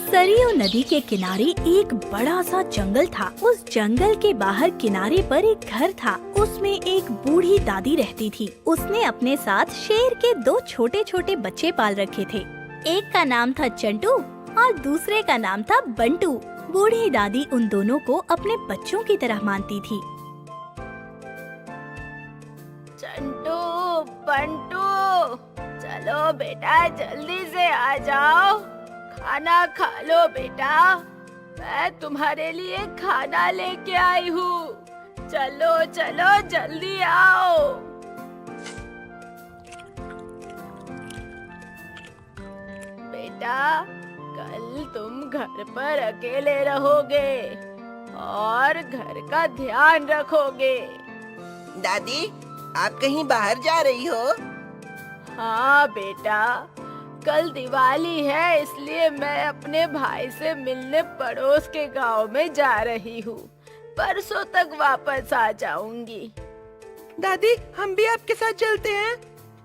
सरयू नदी के किनारे एक बड़ा सा जंगल था। उस जंगल के बाहर किनारे पर एक घर था। उसमें एक बूढ़ी दादी रहती थी। उसने अपने साथ शेर के दो छोटे छोटे बच्चे पाल रखे थे। एक का नाम था चंटू और दूसरे का नाम था बंटू। बूढ़ी दादी उन दोनों को अपने बच्चों की तरह मानती थी। चंटू, बंटू, चलो बेटा जल्दी से आ जाओ, खाना खा लो बेटा। मैं तुम्हारे लिए खाना लेके आई हूँ। चलो चलो जल्दी आओ। बेटा, कल तुम घर पर अकेले रहोगे और घर का ध्यान रखोगे। दादी, आप कहीं बाहर जा रही हो? हाँ बेटा, कल दिवाली है, इसलिए मैं अपने भाई से मिलने पड़ोस के गांव में जा रही हूँ। परसों तक वापस आ जाऊंगी। दादी, हम भी आपके साथ चलते हैं।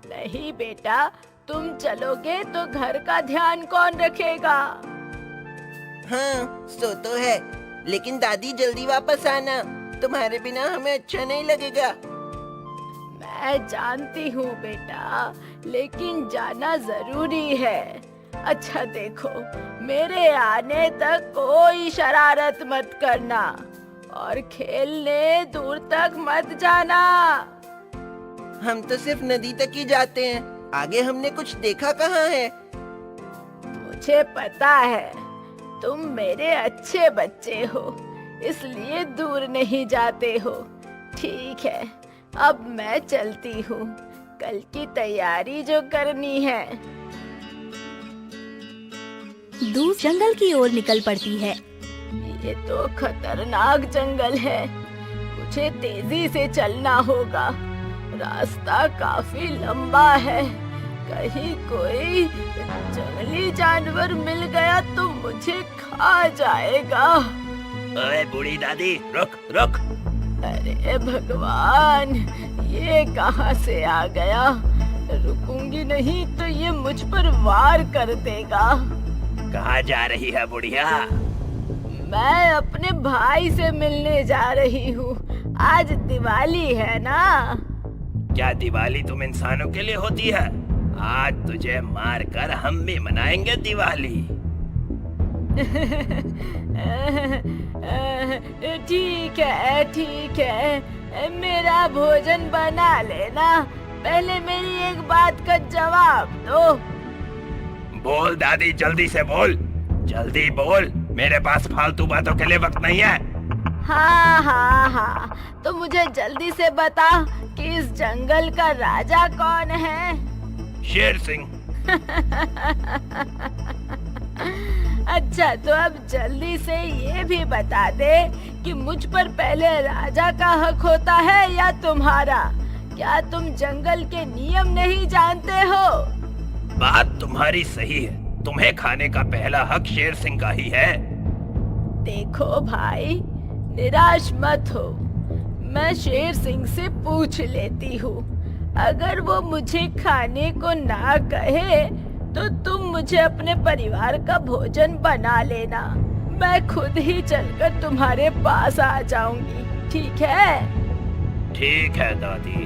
नहीं बेटा, तुम चलोगे तो घर का ध्यान कौन रखेगा? हाँ, सो तो है, लेकिन दादी जल्दी वापस आना, तुम्हारे बिना हमें अच्छा नहीं लगेगा। मैं जानती हूँ बेटा, लेकिन जाना जरूरी है। अच्छा देखो, मेरे आने तक कोई शरारत मत करना और खेलने दूर तक मत जाना। हम तो सिर्फ नदी तक ही जाते हैं, आगे हमने कुछ देखा कहाँ है। मुझे पता है, तुम मेरे अच्छे बच्चे हो, इसलिए दूर नहीं जाते हो। ठीक है, अब मैं चलती हूँ, कल की तैयारी जो करनी है। दूर जंगल की ओर निकल पड़ती है। ये तो खतरनाक जंगल है, मुझे तेजी से चलना होगा। रास्ता काफी लंबा है, कहीं कोई जंगली जानवर मिल गया तो मुझे खा जाएगा। ओए बूढ़ी दादी, रुक रुक। अरे भगवान, ये कहाँ से आ गया? रुकूंगी नहीं तो ये मुझ पर वार कर देगा। कहाँ जा रही है बुढ़िया? मैं अपने भाई से मिलने जा रही हूँ, आज दिवाली है ना। क्या दिवाली तुम इंसानों के लिए होती है? आज तुझे मार कर हम भी मनाएंगे दिवाली। ठीक है, मेरा भोजन बना लेना। पहले मेरी एक बात का जवाब दो। बोल दादी, जल्दी से बोल, जल्दी बोल, मेरे पास फालतू बातों के लिए वक्त नहीं है। हाँ, तो मुझे जल्दी से बता कि इस जंगल का राजा कौन है? शेर सिंह। अच्छा, तो अब जल्दी से ये भी बता दे कि मुझ पर पहले राजा का हक होता है या तुम्हारा? क्या तुम जंगल के नियम नहीं जानते हो? बात तुम्हारी सही है, तुम्हें खाने का पहला हक शेर सिंह का ही है। देखो भाई, निराश मत हो, मैं शेर सिंह से पूछ लेती हूँ। अगर वो मुझे खाने को ना कहे तो तुम मुझे अपने परिवार का भोजन बना लेना। मैं खुद ही चलकर तुम्हारे पास आ जाऊंगी, ठीक है? ठीक है दादी।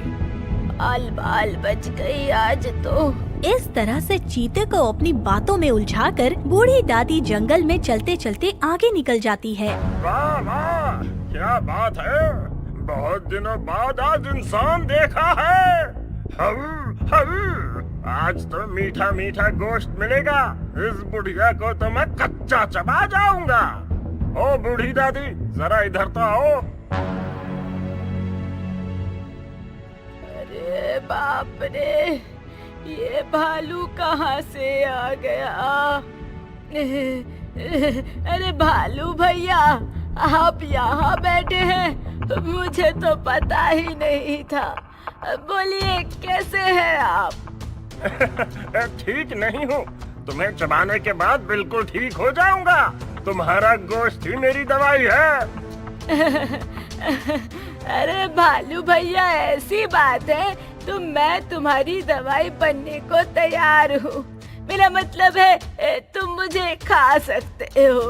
बाल बाल बच गई आज तो। इस तरह से चीते को अपनी बातों में उलझाकर बूढ़ी दादी जंगल में चलते चलते आगे निकल जाती है। वाह वाह, क्या बात है, बहुत दिनों बाद आज इंसान देखा है। आज तो मीठा मीठा गोश्त मिलेगा। इस बुढ़िया को तो मैं कच्चा चबा जाऊंगा। ओ बूढ़ी दादी, जरा इधर तो आओ। अरे बाप रे, ये भालू कहाँ से आ गया? अरे भालू भैया, आप यहाँ बैठे हैं, मुझे तो पता ही नहीं था। बोलिए, कैसे हैं आप? ठीक नहीं हूँ, तुम्हें चबाने के बाद बिल्कुल ठीक हो जाऊंगा। तुम्हारा गोश्त ही मेरी दवाई है। अरे भालू भैया, ऐसी बात है तो मैं तुम्हारी दवाई बनने को तैयार हूँ। मेरा मतलब है तुम मुझे खा सकते हो।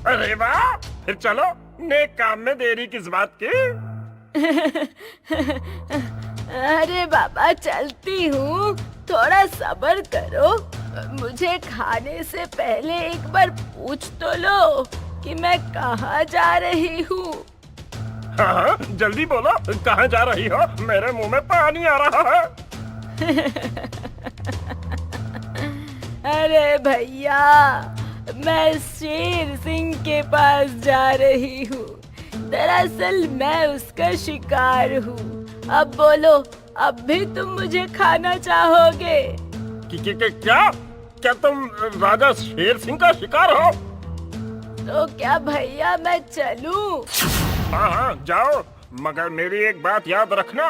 अरे वाह, फिर चलो, नेक काम में देरी किस बात की। अरे बाबा चलती हूँ, थोड़ा सब्र करो। मुझे खाने से पहले एक बार पूछ तो लो कि मैं कहाँ जा रही हूँ। हाँ हाँ, जल्दी बोलो, कहाँ जा रही हो? मेरे मुंह में पानी आ रहा है। अरे भैया, मैं शेर सिंह के पास जा रही हूँ। दरअसल मैं उसका शिकार हूँ। अब बोलो, अब भी तुम मुझे खाना चाहोगे? क्या तुम राजा शेर सिंह का शिकार हो? तो क्या भैया मैं चलूं? हाँ हाँ, जाओ, मगर मेरी एक बात याद रखना,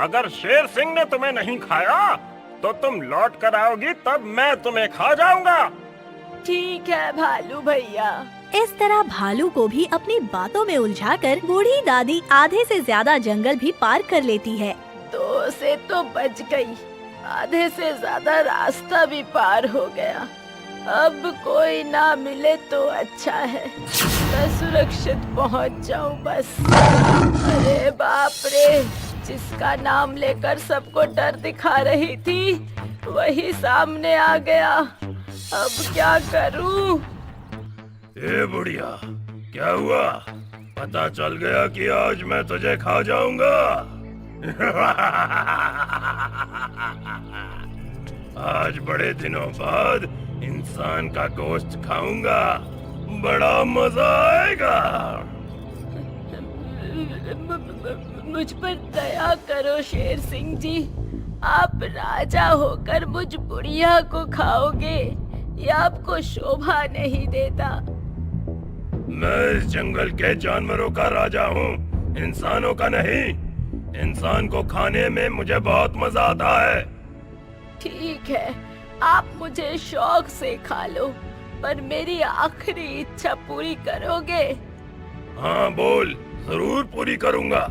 अगर शेर सिंह ने तुम्हें नहीं खाया तो तुम लौट कर आओगी, तब मैं तुम्हें खा जाऊंगा। ठीक है भालू भैया। इस तरह भालू को भी अपनी बातों में उलझाकर बूढ़ी दादी आधे से ज्यादा जंगल भी पार कर लेती है। 2 से तो बच गई, आधे से ज्यादा रास्ता भी पार हो गया। अब कोई ना मिले तो अच्छा है, मैं सुरक्षित पहुंच जाऊं बस। अरे बाप रे, जिसका नाम लेकर सबको डर दिखा रही थी वही सामने आ गया। अब क्या करूं? ए बुढ़िया, क्या हुआ? पता चल गया कि आज मैं तुझे खा जाऊंगा। आज बड़े दिनों बाद इंसान का गोश्त खाऊंगा, बड़ा मजा आएगा। मुझ पर दया करो शेर सिंह जी, आप राजा होकर मुझ बुढ़िया को खाओगे, ये आपको शोभा नहीं देता। मैं इस जंगल के जानवरों का राजा हूँ, इंसानों का नहीं। इंसान को खाने में मुझे बहुत मजा आता है। ठीक है, आप मुझे शौक से खा लो, पर मेरी आखिरी इच्छा पूरी करोगे? हाँ बोल, जरूर पूरी करूंगा।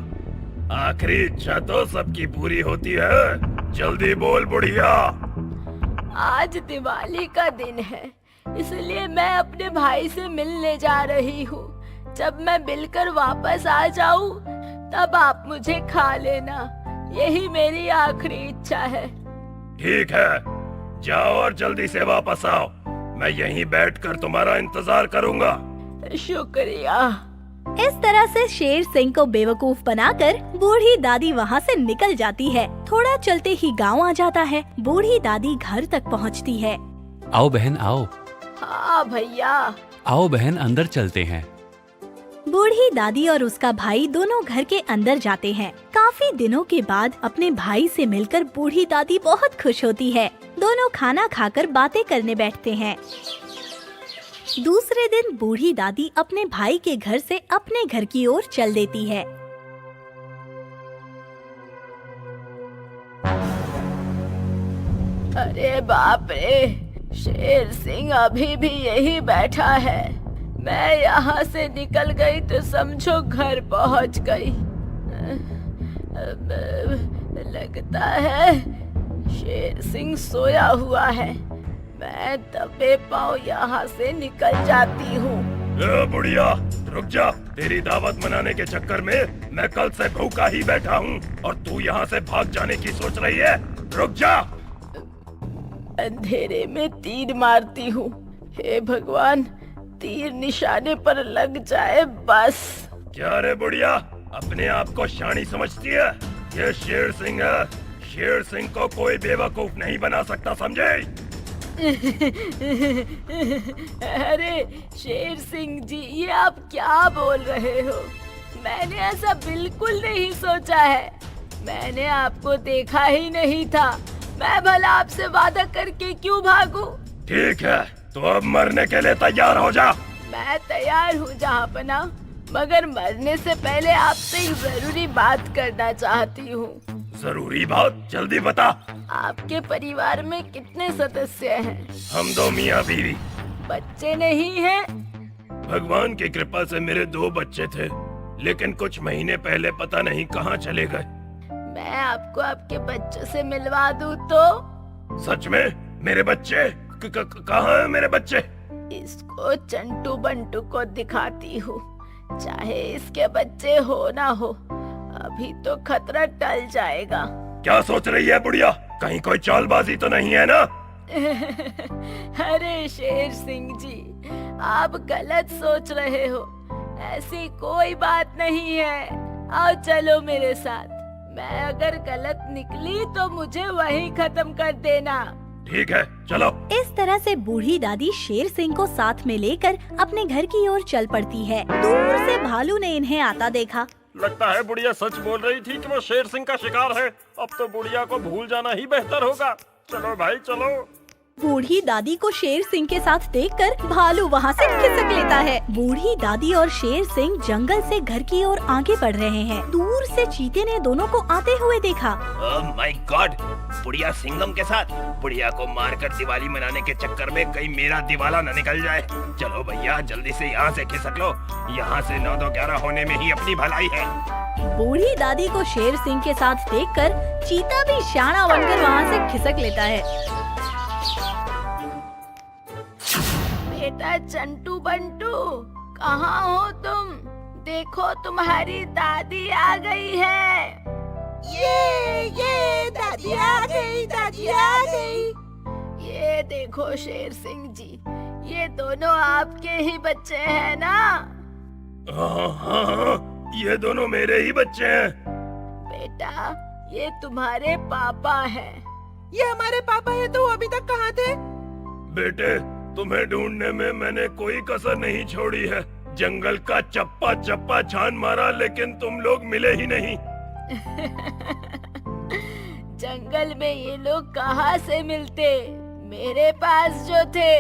आखिरी इच्छा तो सबकी पूरी होती है, जल्दी बोल बुढ़िया। आज दिवाली का दिन है, इसलिए मैं अपने भाई से मिलने जा रही हूँ। जब मैं मिलकर वापस आ जाऊँ तब आप मुझे खा लेना, यही मेरी आखिरी इच्छा है। ठीक है, जाओ और जल्दी से वापस आओ, मैं यहीं बैठकर तुम्हारा इंतजार करूंगा। शुक्रिया। इस तरह से शेर सिंह को बेवकूफ बनाकर बूढ़ी दादी वहाँ से निकल जाती है। थोड़ा चलते ही गांव आ जाता है। बूढ़ी दादी घर तक पहुँचती है। आओ बहन आओ, हाँ भैया। आओ बहन, अंदर चलते हैं। बूढ़ी दादी और उसका भाई दोनों घर के अंदर जाते हैं। काफी दिनों के बाद अपने भाई से मिलकर बूढ़ी दादी बहुत खुश होती है। दोनों खाना खाकर बातें करने बैठते हैं। दूसरे दिन बूढ़ी दादी अपने भाई के घर से अपने घर की ओर चल देती है। अरे बाप रे, शेर सिंह अभी भी यही बैठा है। मैं यहाँ से निकल गई तो समझो घर पहुँच गई। लगता है शेर सिंह सोया हुआ है। मैं दबे पाँव यहाँ से निकल जाती हूँ। ए बुढ़िया, रुक जा, तेरी दावत मनाने के चक्कर में मैं कल से भूखा ही बैठा हूँ और तू यहाँ से भाग जाने की सोच रही है। रुक जा। अंधेरे में तीर मारती हूँ। हे भगवान, तीर निशाने पर लग जाए बस। क्या रे बुढ़िया, अपने आप को शानी समझती है? ये शेर सिंह है, शेर सिंह को कोई बेवकूफ नहीं बना सकता, समझे? अरे शेर सिंह जी, ये आप क्या बोल रहे हो? मैंने ऐसा बिल्कुल नहीं सोचा है। मैंने आपको देखा ही नहीं था। मैं भला आपसे वादा करके क्यों भागूं? ठीक है, तो अब मरने के लिए तैयार हो जा। मैं तैयार हूँ जहाँपनाह, मगर मरने से पहले आपसे एक जरूरी बात करना चाहती हूँ। जरूरी बात? जल्दी बता। आपके परिवार में कितने सदस्य हैं? हम 2 मियाँ बीवी। बच्चे नहीं हैं? भगवान की कृपा से मेरे 2 बच्चे थे, लेकिन कुछ महीने पहले पता नहीं कहाँ चले गए। मैं आपको आपके बच्चों से मिलवा दूँ तो? सच में? मेरे बच्चे? कहाँ है मेरे बच्चे? इसको चंटू बंटू को दिखाती हूँ, चाहे इसके बच्चे हो ना हो, अभी तो खतरा टल जाएगा। क्या सोच रही है बुढ़िया? कहीं कोई चालबाजी तो नहीं है ना? अरे शेर सिंह जी, आप गलत सोच रहे हो, ऐसी कोई बात नहीं है। आओ चलो मेरे साथ, मैं अगर गलत निकली तो मुझे वहीं खत्म कर देना। ठीक है, चलो। इस तरह से बूढ़ी दादी शेर सिंह को साथ में लेकर अपने घर की ओर चल पड़ती है। दूर से भालू ने इन्हें आता देखा। लगता है बुढ़िया सच बोल रही थी कि वो शेर सिंह का शिकार है। अब तो बुढ़िया को भूल जाना ही बेहतर होगा। चलो भाई चलो। बूढ़ी दादी को शेर सिंह के साथ देखकर भालू वहाँ से खिसक लेता है। बूढ़ी दादी और शेर सिंह जंगल से घर की ओर आगे बढ़ रहे हैं। दूर से चीते ने दोनों को आते हुए देखा। ओह माय गॉड, बुढ़िया सिंघम के साथ। बुढ़िया को मारकर दिवाली मनाने के चक्कर में कहीं मेरा दिवाला न निकल जाए। चलो भैया जल्दी से यहाँ से खिसक लो, यहाँ से 9-11 होने में ही अपनी भलाई है। बूढ़ी दादी को शेर सिंह के साथ देखकर चीता भी शाना बनकर वहाँ से खिसक लेता है। बेटा चंटू बंटू, कहाँ हो तुम? देखो तुम्हारी दादी आ गई है। ये दादी आ गई, दादी आ गई। ये देखो शेर सिंह जी, ये दोनों आपके ही बच्चे हैं ना? हाँ, ये दोनों मेरे ही बच्चे हैं। बेटा ये तुम्हारे पापा हैं। ये हमारे पापा है, तो वो अभी तक कहाँ थे? बेटे, तुम्हें ढूंढने में मैंने कोई कसर नहीं छोड़ी है। जंगल का चप्पा चप्पा छान मारा, लेकिन तुम लोग मिले ही नहीं। जंगल में ये लोग कहाँ से मिलते, मेरे पास जो थे।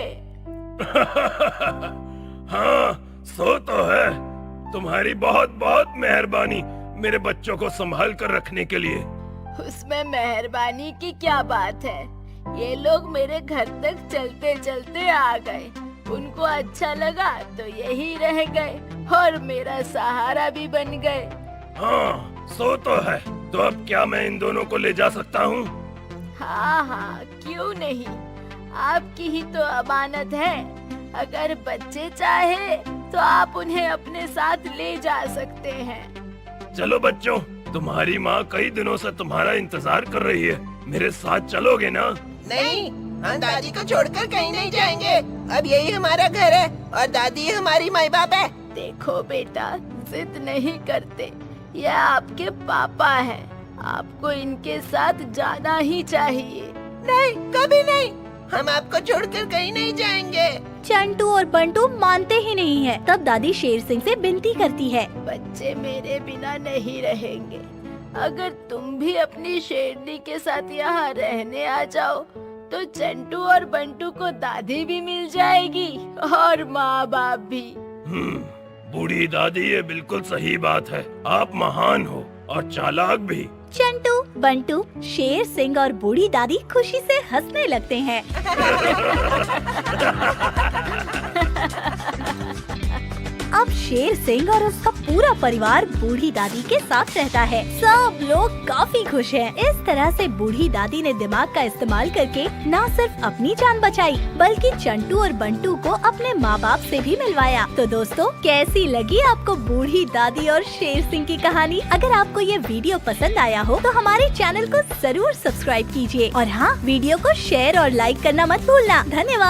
हाँ, सो तो है। तुम्हारी बहुत बहुत मेहरबानी मेरे बच्चों को संभाल कर रखने के लिए। उसमें मेहरबानी की क्या बात है? ये लोग मेरे घर तक चलते चलते आ गए, उनको अच्छा लगा तो यही रह गए और मेरा सहारा भी बन गए। हाँ, सो तो है। तो अब क्या मैं इन दोनों को ले जा सकता हूँ? हाँ हाँ, क्यों नहीं, आपकी ही तो अमानत है। अगर बच्चे चाहे तो आप उन्हें अपने साथ ले जा सकते हैं। चलो बच्चों, तुम्हारी माँ कई दिनों से तुम्हारा इंतजार कर रही है। मेरे साथ चलोगे ना? नहीं, हम दादी को छोड़कर कहीं नहीं जाएंगे। अब यही हमारा घर है और दादी हमारी माई बाप है। देखो बेटा, जिद नहीं करते, ये आपके पापा हैं, आपको इनके साथ जाना ही चाहिए। नहीं, कभी नहीं, हम आपको छोड़कर कहीं नहीं जाएंगे। चंटू और बंटू मानते ही नहीं है। तब दादी शेर सिंह से विनती करती है। बच्चे मेरे बिना नहीं रहेंगे, अगर तुम भी अपनी शेरनी के साथ यहाँ रहने आ जाओ तो चंटू और बंटू को दादी भी मिल जाएगी और माँ बाप भी। बूढ़ी दादी, ये बिल्कुल सही बात है। आप महान हो और चालाक भी। चंटू, बंटू, शेर सिंह और बूढ़ी दादी खुशी से हंसने लगते हैं। अब शेर सिंह और उसका पूरा परिवार बूढ़ी दादी के साथ रहता है। सब लोग काफी खुश हैं। इस तरह से बूढ़ी दादी ने दिमाग का इस्तेमाल करके न सिर्फ अपनी जान बचाई, बल्कि चंटू और बंटू को अपने माँ बाप से भी मिलवाया। तो दोस्तों, कैसी लगी आपको बूढ़ी दादी और शेर सिंह की कहानी? अगर आपको ये वीडियो पसंद आया हो तो हमारे चैनल को जरूर सब्सक्राइब कीजिए और हाँ, वीडियो को शेयर और लाइक करना मत भूलना। धन्यवाद।